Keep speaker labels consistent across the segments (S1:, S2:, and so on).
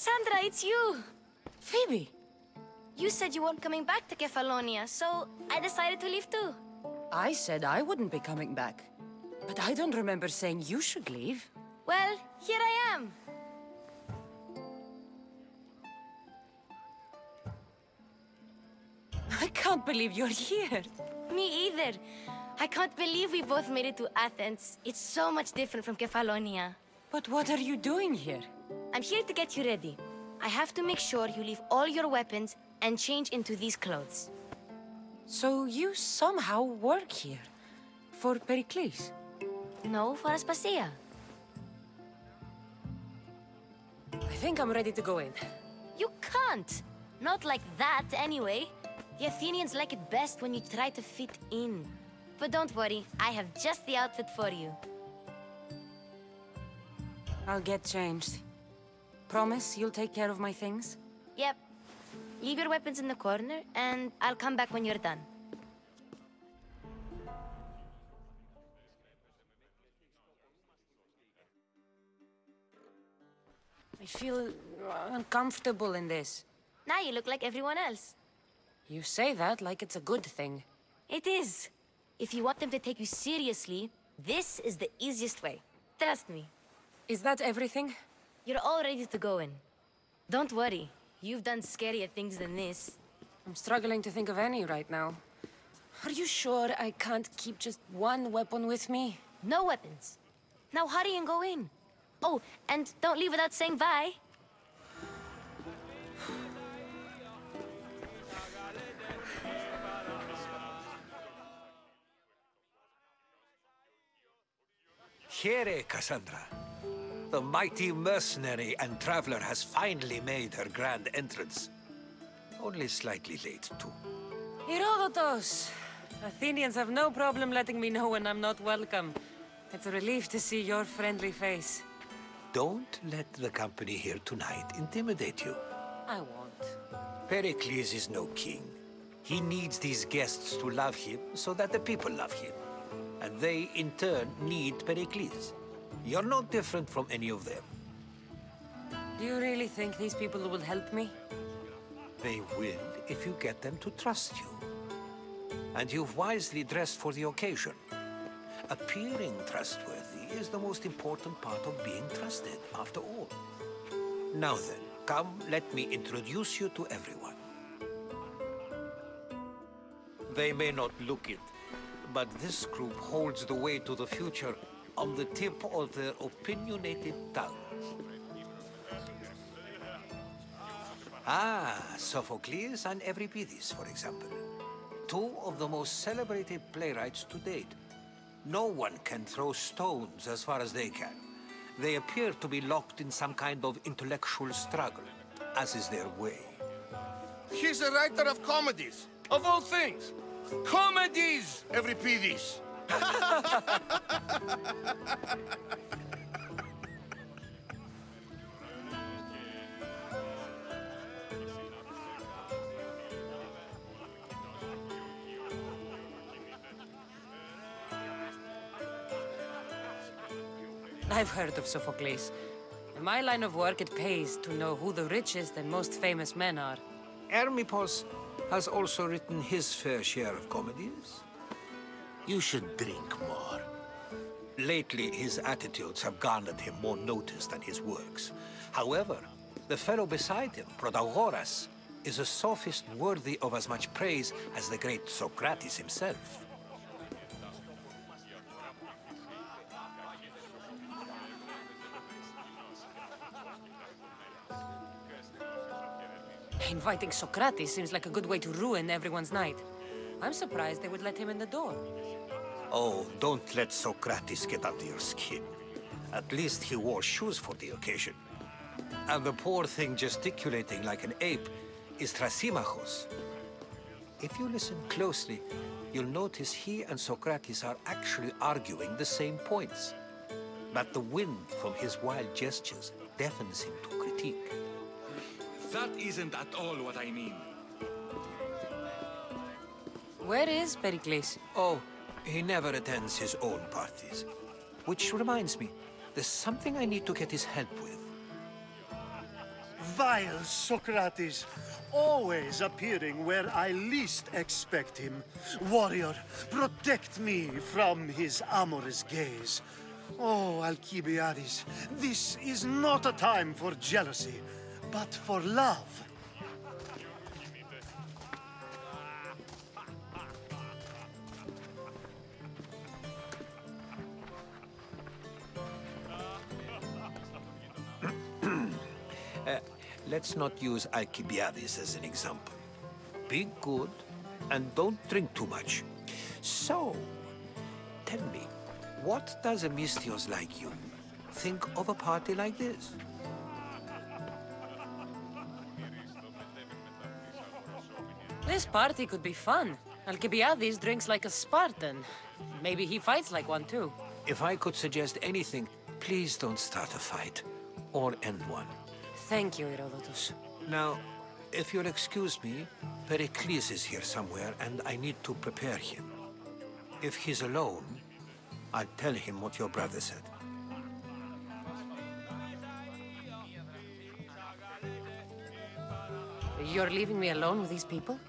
S1: Cassandra, it's you!
S2: Phoebe!
S1: You said you weren't coming back to Kefalonia, so I decided to leave too.
S2: I said I wouldn't be coming back. But I don't remember saying you should leave.
S1: Well, here I am.
S2: I can't believe you're here.
S1: Me either. I can't believe we both made it to Athens. It's so much different from Kefalonia.
S2: But what are you doing here?
S1: I'm here to get you ready. I have to make sure you leave all your weapons and change into these clothes.
S2: So you somehow work here? For Perikles?
S1: No, for Aspasia.
S2: I think I'm ready to go in.
S1: You can't! Not like that, anyway. The Athenians like it best when you try to fit in. But don't worry, I have just the outfit for you.
S2: I'll get changed. Promise you'll take care of my things?
S1: Yep. Leave your weapons in the corner, and I'll come back when you're done.
S2: I feel uncomfortable in this.
S1: Now you look like everyone else.
S2: You say that like it's a good thing.
S1: It is. If you want them to take you seriously, this is the easiest way. Trust me.
S2: Is that everything?
S1: You're all ready to go in. Don't worry. You've done scarier things than this.
S2: I'm struggling to think of any right now. Are you sure I can't keep just one weapon with me?
S1: No weapons. Now hurry and go in. Oh, and don't leave without saying bye.
S3: Here, Cassandra. The mighty mercenary and traveler has finally made her grand entrance. Only slightly late, too.
S2: Herodotus! Athenians have no problem letting me know when I'm not welcome. It's a relief to see your friendly face.
S3: Don't let the company here tonight intimidate you.
S2: I won't.
S3: Pericles is no king. He needs these guests to love him so that the people love him. And they, in turn, need Pericles. You're no different from any of them.
S2: Do you really think these people will help me?
S3: They will if you get them to trust you. And you've wisely dressed for the occasion. Appearing trustworthy is the most important part of being trusted, after all. Now then, come, let me introduce you to everyone. They may not look it, but this group holds the way to the future on the tip of their opinionated tongues. Ah, Sophocles and Euripides, for example. Two of the most celebrated playwrights to date. No one can throw stones as far as they can. They appear to be locked in some kind of intellectual struggle, as is their way.
S4: He's a writer of comedies, of all things. Comedies, Euripides!
S2: I've heard of Sophocles. In my line of work, it pays to know who the richest and most famous men are.
S3: Hermippos has also written his fair share of comedies. You should drink more. Lately, his attitudes have garnered him more notice than his works. However, the fellow beside him, Protagoras, is a sophist worthy of as much praise as the great Sokrates himself.
S2: Inviting Socrates seems like a good way to ruin everyone's night. I'm surprised they would let him in the door.
S3: Oh, don't let Socrates get under your skin. At least he wore shoes for the occasion. And the poor thing gesticulating like an ape is Thrasymachos. If you listen closely, you'll notice he and Socrates are actually arguing the same points. But the wind from his wild gestures deafens him to critique.
S5: That isn't at all what I mean.
S2: Where is Perikles?
S3: Oh, he never attends his own parties. Which reminds me, there's something I need to get his help with.
S6: Vile Socrates, always appearing where I least expect him. Warrior, protect me from his amorous gaze. Oh, Alcibiades, this is not a time for jealousy, but for love.
S3: Let's not use Alcibiades as an example. Be good and don't drink too much. So, tell me, what does a Mystios like you think of a party like this?
S2: This party could be fun. Alcibiades drinks like a Spartan. Maybe he fights like one too.
S3: If I could suggest anything, please don't start a fight or end one.
S2: Thank you, Herodotus.
S3: Now, if you'll excuse me, Perikles is here somewhere and I need to prepare him. If he's alone, I'll tell him what your brother said.
S2: You're leaving me alone with these people?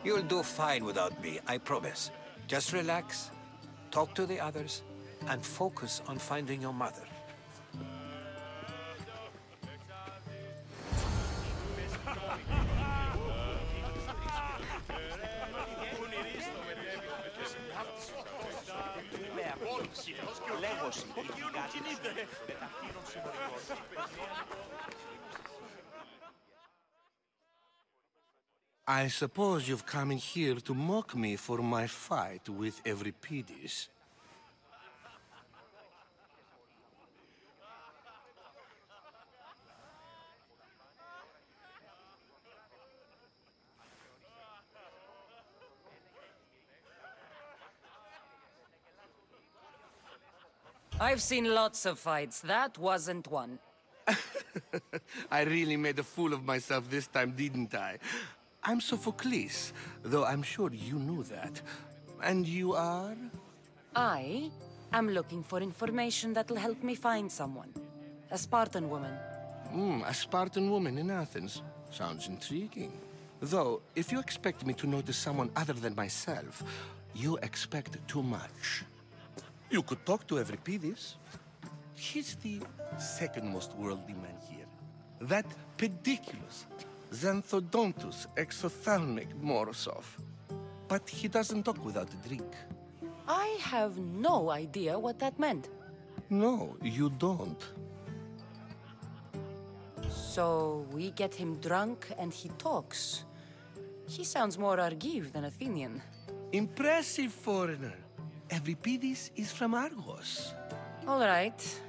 S3: You'll do fine without me, I promise. Just relax, talk to the others, and focus on finding your mother.
S4: I suppose you've come in here to mock me for my fight with Euripides.
S2: I've seen lots of fights. That wasn't one.
S4: I really made a fool of myself this time, didn't I? I'm Sophocles, though I'm sure you knew that. And you are?
S2: I am looking for information that'll help me find someone. A Spartan woman.
S4: A Spartan woman in Athens. Sounds intriguing. Though, if you expect me to notice someone other than myself, you expect too much. You could talk to Euripides. He's the second most worldly man here. That Perikles, Xanthodontus exophthalmic Morosov. But he doesn't talk without a drink.
S2: I have no idea what that meant.
S4: No, you don't.
S2: So we get him drunk and he talks. He sounds more Argive than Athenian.
S4: Impressive, foreigner. Euripides is from Argos.
S2: All right.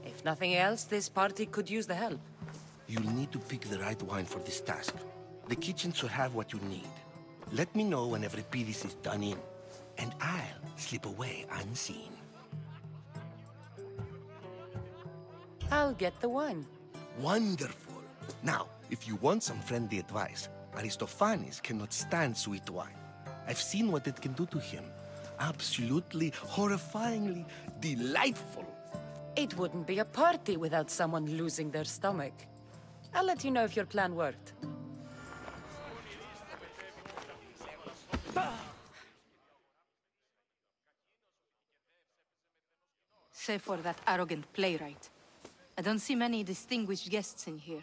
S2: If nothing else, this party could use the help.
S4: You'll need to pick the right wine for this task. The kitchen should have what you need. Let me know when Euripides is done in, and I'll slip away unseen.
S2: I'll get the wine.
S4: Wonderful. Now, if you want some friendly advice, Aristophanes cannot stand sweet wine. I've seen what it can do to him. Absolutely, horrifyingly delightful.
S2: It wouldn't be a party without someone losing their stomach. I'll let you know if your plan worked.
S7: Save for that arrogant playwright. I don't see many distinguished guests in here.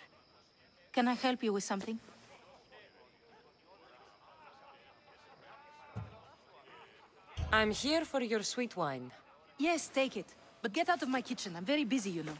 S7: Can I help you with something?
S2: I'm here for your sweet wine.
S7: Yes, take it. But get out of my kitchen. I'm very busy, you know.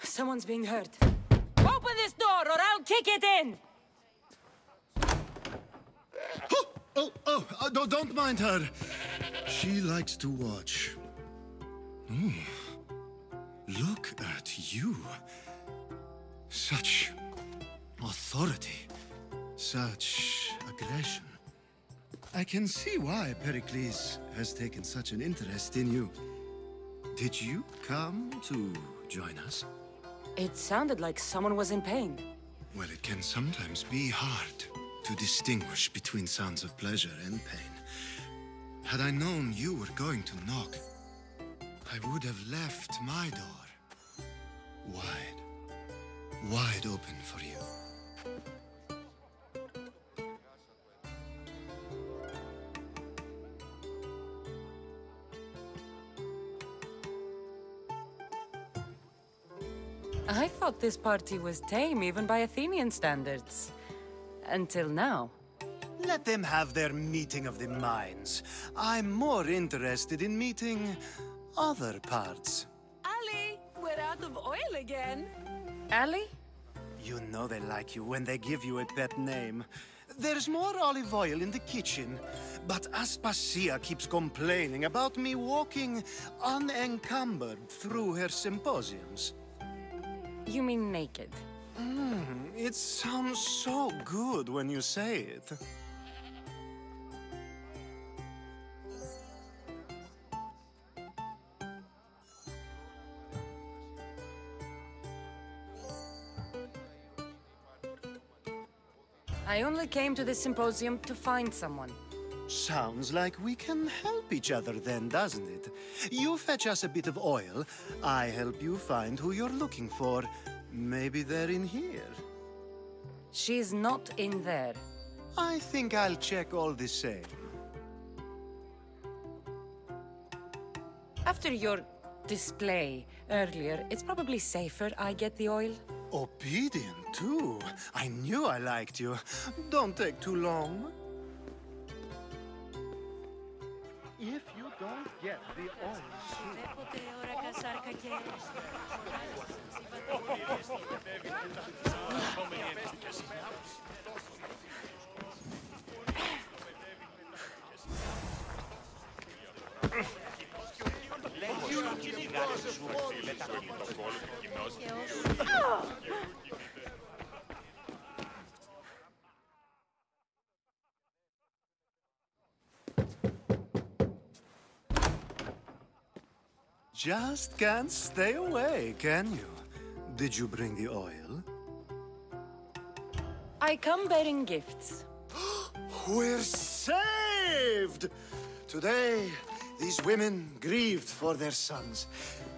S2: Someone's being hurt. Open this door or I'll kick it in!
S6: No, don't mind her. She likes to watch. Oh, look at you. Such authority, such aggression. I can see why Perikles has taken such an interest in you. Did you come to join us?
S2: It sounded like someone was in pain.
S6: Well, it can sometimes be hard to distinguish between sounds of pleasure and pain. Had I known you were going to knock, I would have left my door wide open for you.
S2: I thought this party was tame even by Athenian standards. Until now.
S6: Let them have their meeting of the minds. I'm more interested in meeting other parts.
S8: Ali, we're out of oil again.
S2: Ali?
S6: You know they like you when they give you a pet name. There's more olive oil in the kitchen, but Aspasia keeps complaining about me walking unencumbered through her symposiums.
S2: You mean naked?
S6: It sounds so good when you say it.
S2: I only came to the symposium to find someone.
S6: Sounds like we can help each other then, doesn't it? You fetch us a bit of oil, I help you find who you're looking for. Maybe they're in here.
S2: She's not in there.
S6: I think I'll check all the same.
S2: After your display earlier, it's probably safer I get the oil.
S6: Obedient, too. I knew I liked you. Don't take too long. If you don't get the oil soon... Just can't stay away, can you? Did you bring the oil?
S2: I come bearing gifts.
S6: We're saved! Today, these women grieved for their sons,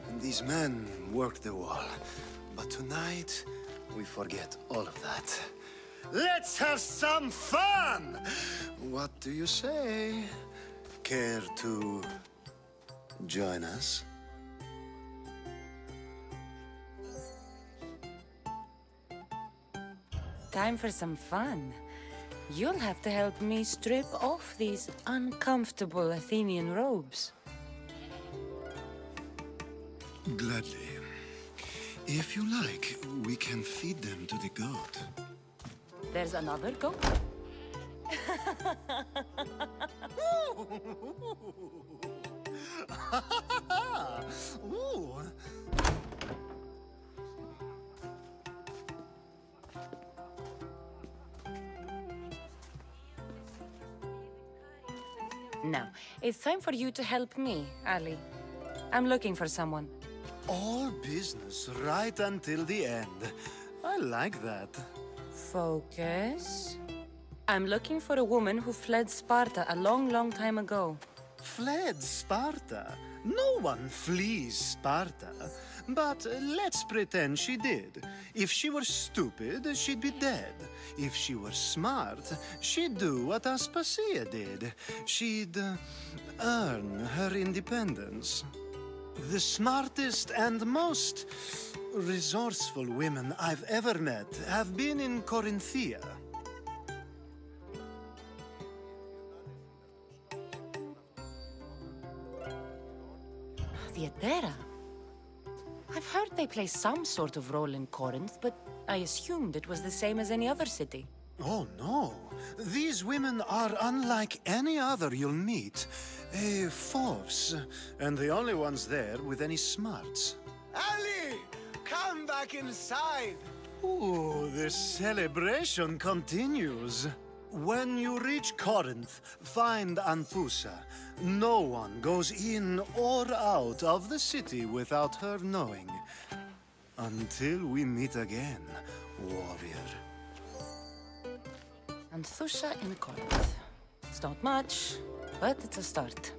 S6: and these men worked the wall. But tonight, we forget all of that. Let's have some fun! What do you say? Care to join us?
S2: Time for some fun. You'll have to help me strip off these uncomfortable Athenian robes.
S6: Gladly. If you like, we can feed them to the goat.
S2: There's another goat?
S6: Ooh.
S2: Now, it's time for you to help me, Ali. I'm looking for someone.
S6: All business right until the end. I like that.
S2: Focus. I'm looking for a woman who fled Sparta a long, long time ago.
S6: Fled Sparta? No one flees Sparta. But let's pretend she did. If she were stupid, she'd be dead. If she were smart, she'd do what Aspasia did. She'd earn her independence. The smartest and most resourceful women I've ever met have been in Corinthia.
S2: Theatera. I've heard they play some sort of role in Corinth, but I assumed it was the same as any other city.
S6: Oh, no. These women are unlike any other you'll meet. A force, and the only ones there with any smarts.
S9: Ali! Come back inside!
S6: Ooh, the celebration continues. When you reach Corinth, find Anthusa. No one goes in or out of the city without her knowing. Until we meet again, warrior.
S2: Anthusa in Corinth. It's not much, but it's a start.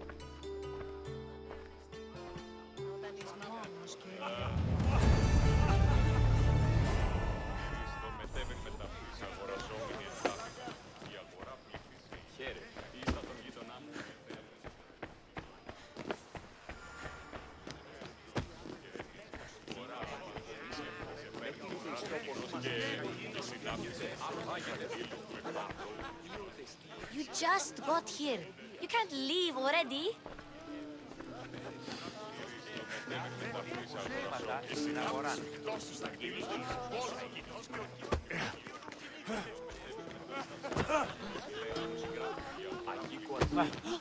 S1: You just got here. You can't leave already.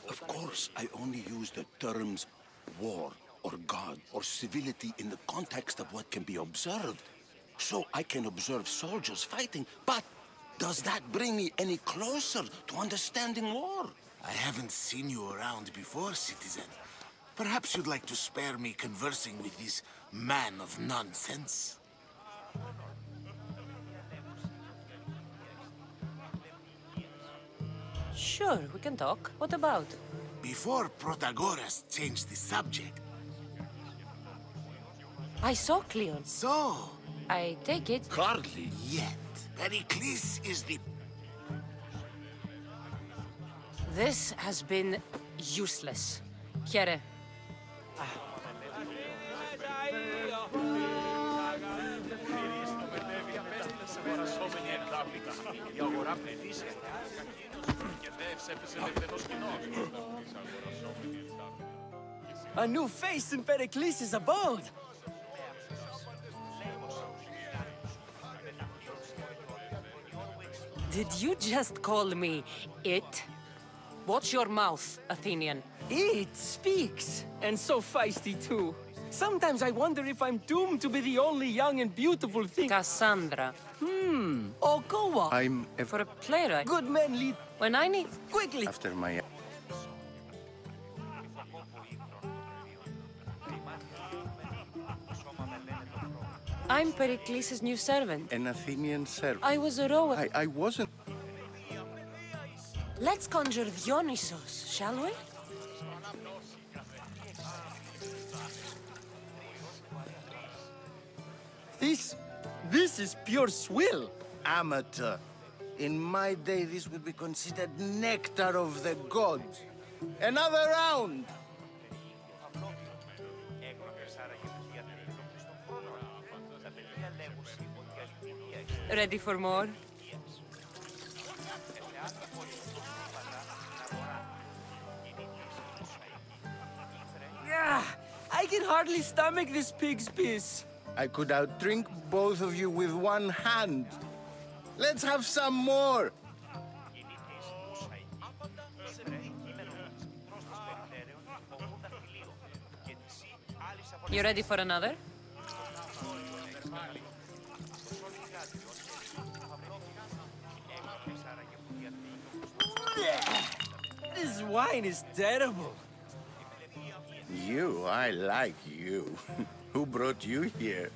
S4: Of course, I only use the terms war or God or civility in the context of what can be observed. So I can observe soldiers fighting, but does that bring me any closer to understanding war?
S9: I haven't seen you around before, citizen. Perhaps you'd like to spare me conversing with this man of nonsense?
S2: Sure, we can talk. What about?
S9: Before Protagoras changed the subject.
S2: I saw Cleon.
S9: So,
S2: I take it.
S9: hardly yet. Perikles is the...
S2: This has been useless. Here.
S10: A new face in Perikles' abode!
S2: Did you just call me it? Watch your mouth, Athenian.
S10: It speaks, and so feisty too. Sometimes I wonder if I'm doomed to be the only young and beautiful thing.
S2: Cassandra.
S10: Oh, go on.
S4: I'm a
S2: For a playwright.
S10: Good men lead
S2: When I need...
S10: quickly.
S4: after my...
S2: I'm Perikles' new servant.
S4: an Athenian servant.
S2: I was a rower.
S4: I wasn't...
S2: Let's conjure Dionysos, shall we?
S10: This is pure swill.
S9: Amateur. In my day, this would be considered nectar of the gods. Another round!
S2: Ready for more?
S10: I can hardly stomach this pig's piss.
S9: I could outdrink both of you with one hand. Let's have some more!
S2: You ready for another?
S10: This wine is terrible.
S9: You, I like you. Who brought you here?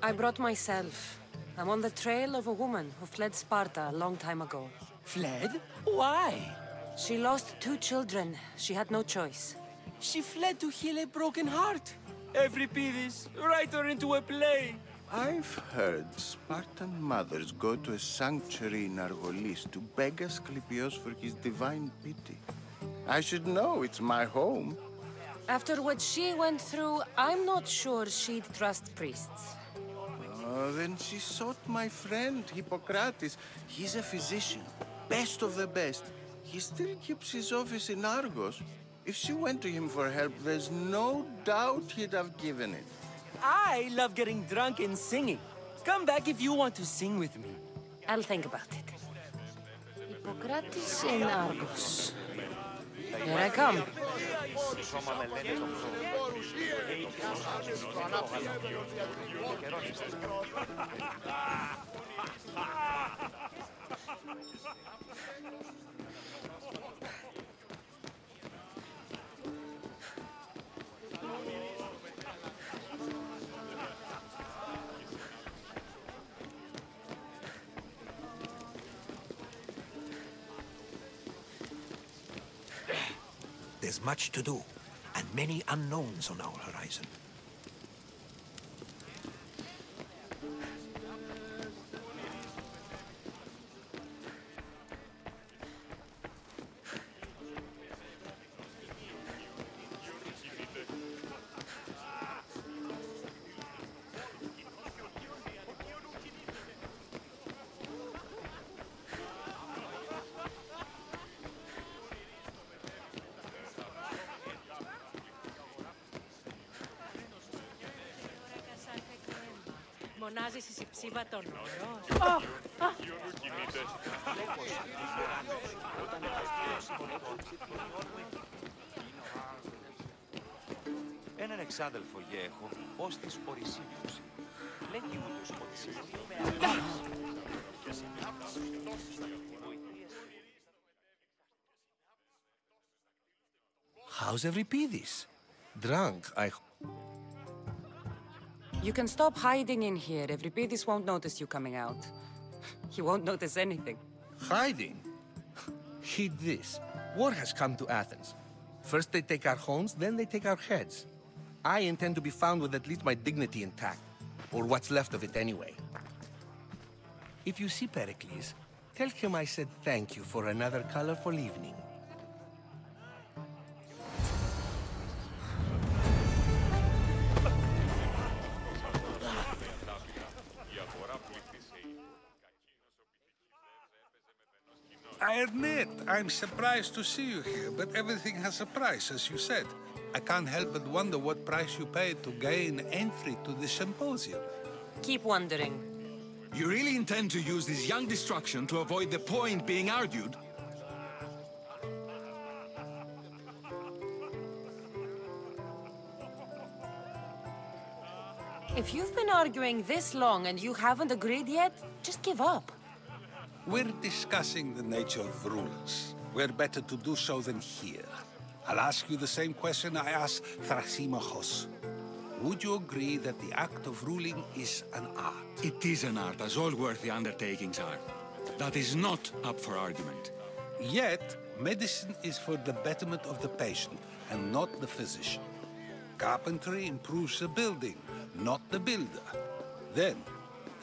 S2: I brought myself. I'm on the trail of a woman who fled Sparta a long time ago.
S10: Fled? Why?
S2: She lost 2 children. She had no choice.
S10: She fled to heal a broken heart. Every Pidis, write her into a play.
S9: I've heard Spartan mothers go to a sanctuary in Argolis to beg Asclepios for his divine pity. I should know, it's my home.
S2: After what she went through, I'm not sure she'd trust priests.
S9: Oh, then she sought my friend, Hippocrates. He's a physician, best of the best. He still keeps his office in Argos. If she went to him for help, there's no doubt he'd have given it.
S10: I love getting drunk and singing. Come back if you want to sing with me.
S2: I'll think about it. Hippocrates in Argos. Here I come.
S3: There's much to do, and many unknowns on our horizon.
S8: Μονάζεις εις υψίβα των όρων.
S11: Έναν εξάδελφο γε έχω, ως της Ορυσίβιους. Λέγει ούτως ότι
S4: How's Euripides? Drunk,
S2: You can stop hiding in here. Euripides won't notice you coming out. He won't notice anything.
S4: Hiding? Heed this. War has come to Athens. First they take our homes, then they take our heads. I intend to be found with at least my dignity intact. Or what's left of it anyway. If you see Perikles, tell him I said thank you for another colorful evening.
S5: I admit, I'm surprised to see you here, but everything has a price, as you said. I can't help but wonder what price you paid to gain entry to the Symposium.
S2: Keep wondering.
S5: You really intend to use this young destruction to avoid the point being argued?
S2: If you've been arguing this long and you haven't agreed yet, just give up.
S5: We're discussing the nature of rulers. We're better to do so than here. I'll ask you the same question I asked Thrasymachos. Would you agree that the act of ruling is an art?
S12: It is an art, as all worthy undertakings are. That is not up for argument.
S5: Yet, medicine is for the betterment of the patient and not the physician. Carpentry improves the building, not the builder. Then,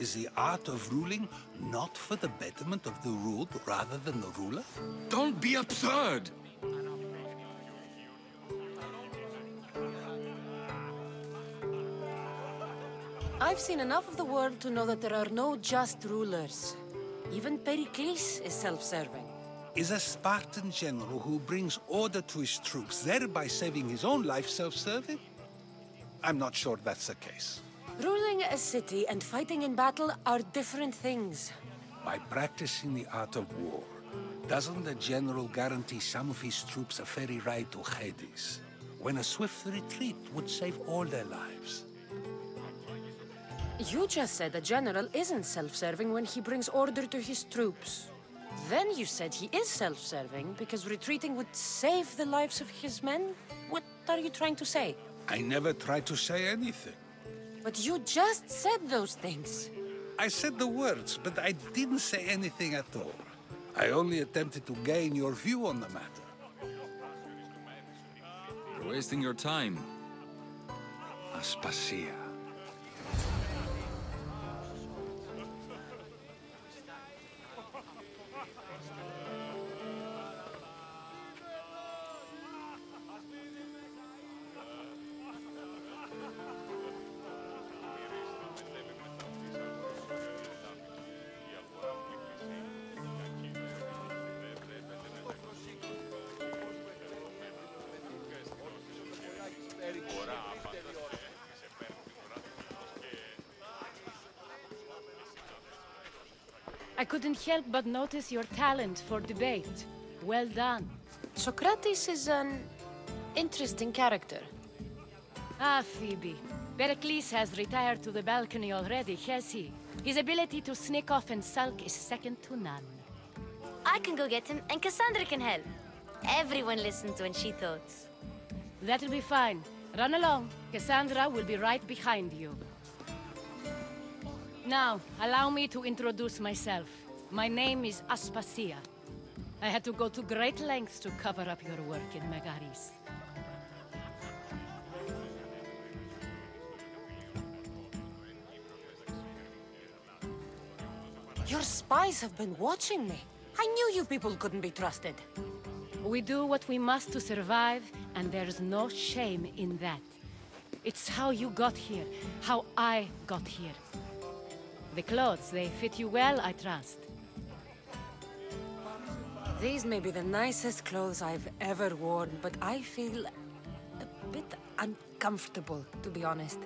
S5: is the art of ruling not for the betterment of the ruled rather than the ruler?
S12: Don't be absurd!
S2: I've seen enough of the world to know that there are no just rulers. Even Perikles is self-serving.
S5: Is a Spartan general who brings order to his troops, thereby saving his own life, self-serving? I'm not sure that's the case.
S2: Ruling a city and fighting in battle are different things.
S5: By practicing the art of war, doesn't the general guarantee some of his troops a ferry ride to Hades, when a swift retreat would save all their lives?
S2: You just said a general isn't self-serving when he brings order to his troops. Then you said he is self-serving because retreating would save the lives of his men? What are you trying to say?
S5: I never tried to say anything.
S2: But you just said those things.
S5: I said the words, but I didn't say anything at all. I only attempted to gain your view on the matter.
S12: You're wasting your time. Aspasia.
S8: I couldn't help but notice your talent for debate. Well done.
S2: Socrates is an interesting character.
S8: Ah, Phoebe. Perikles has retired to the balcony already, has he? His ability to sneak off and sulk is second to none.
S1: I can go get him, and Cassandra can help. Everyone listens when she talks.
S8: That'll be fine. Run along. Cassandra will be right behind you. Now, allow me to introduce myself. My name is Aspasia. I had to go to great lengths to cover up your work in Megaris.
S2: Your spies have been watching me. I knew you people couldn't be trusted.
S8: We do what we must to survive, and there's no shame in that. It's how you got here, how I got here. The clothes, they fit you well, I trust.
S2: These may be the nicest clothes I've ever worn, but I feel a bit uncomfortable, to be honest.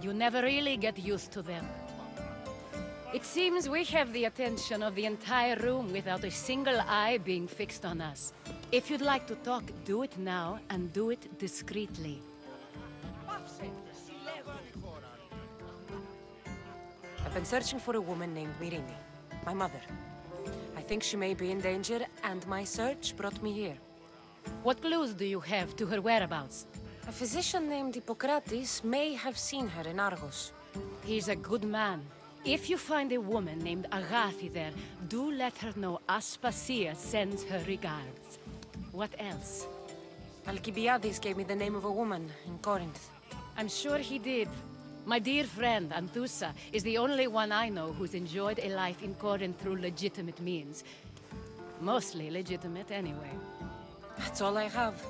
S8: You never really get used to them. It seems we have the attention of the entire room without a single eye being fixed on us. If you'd like to talk, do it now, and do it discreetly.
S2: I've been searching for a woman named Mirini, my mother. I think she may be in danger, and my search brought me here.
S8: What clues do you have to her whereabouts?
S2: A physician named Hippocrates may have seen her in Argos.
S8: He's a good man. If you find a woman named Agathi there, do let her know Aspasia sends her regards. What else?
S2: Alcibiades gave me the name of a woman in Corinth.
S8: I'm sure he did. My dear friend, Anthusa, is the only one I know who's enjoyed a life in Corinth through legitimate means. Mostly legitimate, anyway.
S2: That's all I have.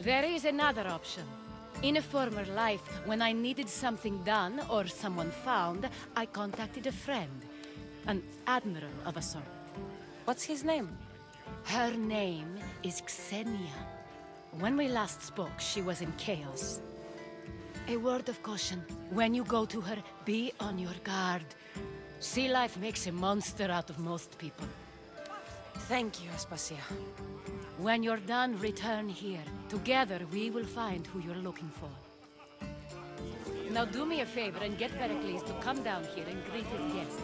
S8: There is another option. In a former life, when I needed something done or someone found, I contacted a friend. An admiral of a sort.
S2: What's his name?
S8: Her name is Xenia. When we last spoke, she was in chaos. A word of caution. When you go to her, be on your guard. Sea life makes a monster out of most people.
S2: Thank you, Aspasia.
S8: When you're done, return here. Together, we will find who you're looking for. Now do me a favor and get Perikles to come down here and greet his guests.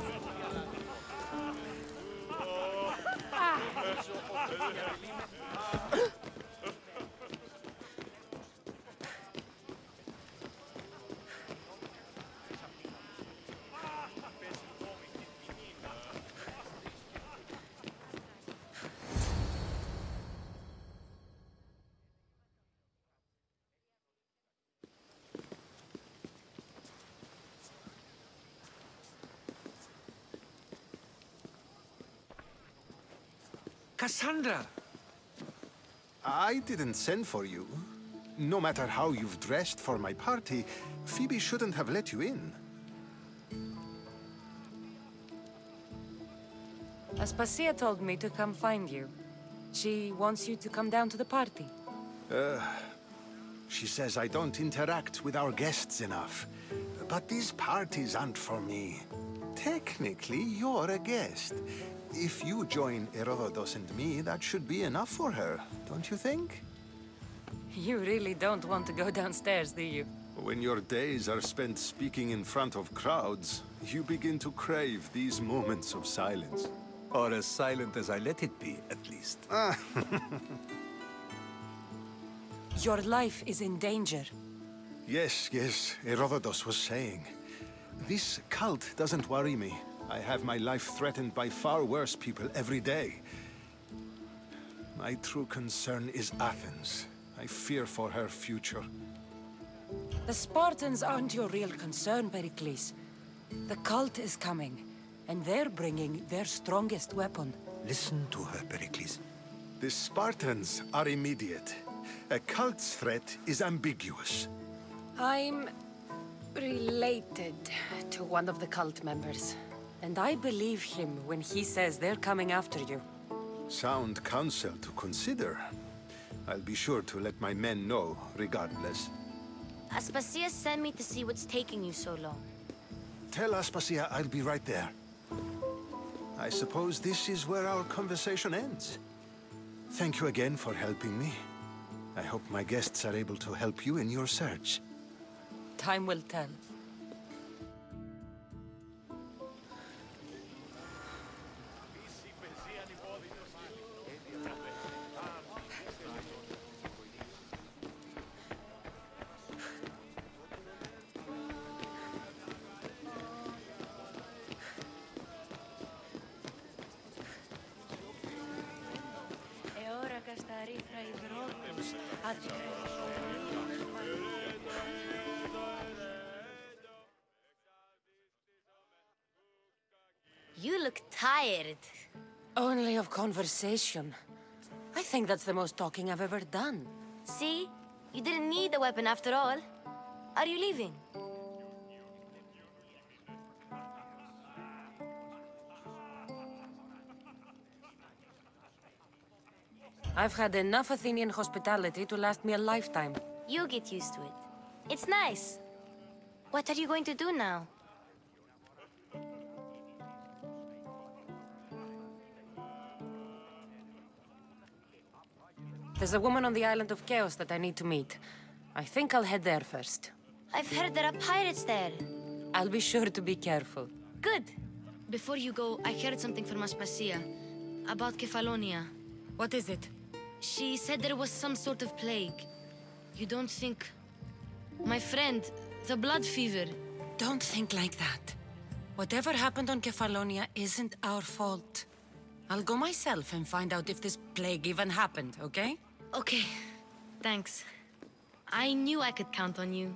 S3: Cassandra!
S13: I didn't send for you. No matter how you've dressed for my party, Phoebe shouldn't have let you in.
S2: Aspasia told me to come find you. She wants you to come down to the party.
S13: She says I don't interact with our guests enough. But these parties aren't for me. Technically, you're a guest. If you join Herodotus and me, that should be enough for her, don't you think?
S2: You really don't want to go downstairs, do you?
S13: When your days are spent speaking in front of crowds, you begin to crave these moments of silence.
S3: Or as silent as I let it be, at least.
S2: Your life is in danger.
S13: Yes, Herodotus was saying. This cult doesn't worry me. I have my life threatened by far worse people every day. My true concern is Athens. I fear for her future.
S2: The Spartans aren't your real concern, Pericles. The cult is coming, and they're bringing their strongest weapon.
S3: Listen to her, Perikles.
S13: The Spartans are immediate. A cult's threat is ambiguous.
S2: I'm related to one of the cult members. And I believe him when he says they're coming after you.
S13: Sound counsel to consider. I'll be sure to let my men know, regardless.
S1: Aspasia sent me to see what's taking you so long.
S13: Tell Aspasia I'll be right there. I suppose this is where our conversation ends. Thank you again for helping me. I hope my guests are able to help you in your search.
S2: Time will tell.
S1: You look tired.
S2: Only of conversation. I think that's the most talking I've ever done.
S1: See? You didn't need the weapon after all. Are you leaving?
S2: I've had enough Athenian hospitality to last me a lifetime.
S1: You get used to it. It's nice. What are you going to do now?
S2: There's a woman on the island of Chaos that I need to meet. I think I'll head there first.
S1: I've heard there are pirates there.
S2: I'll be sure to be careful.
S1: Good. Before you go, I heard something from Aspasia about Kefalonia.
S8: What is it?
S1: She said there was some sort of plague. You don't think... My friend, the blood fever.
S2: Don't think like that. Whatever happened on Kefalonia isn't our fault. I'll go myself and find out if this plague even happened, okay?
S1: Okay. Thanks. I knew I could count on you.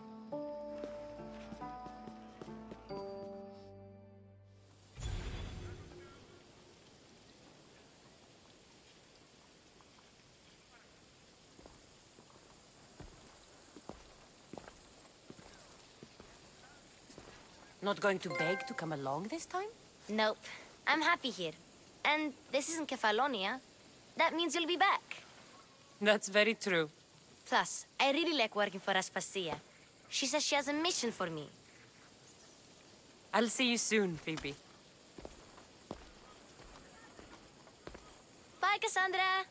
S2: Not going to beg to come along this time?
S1: Nope. I'm happy here. And this isn't Kefalonia. That means you'll be back.
S2: That's very true.
S1: Plus, I really like working for Aspasia. She says she has a mission for me.
S2: I'll see you soon, Phoebe.
S1: Bye, Cassandra!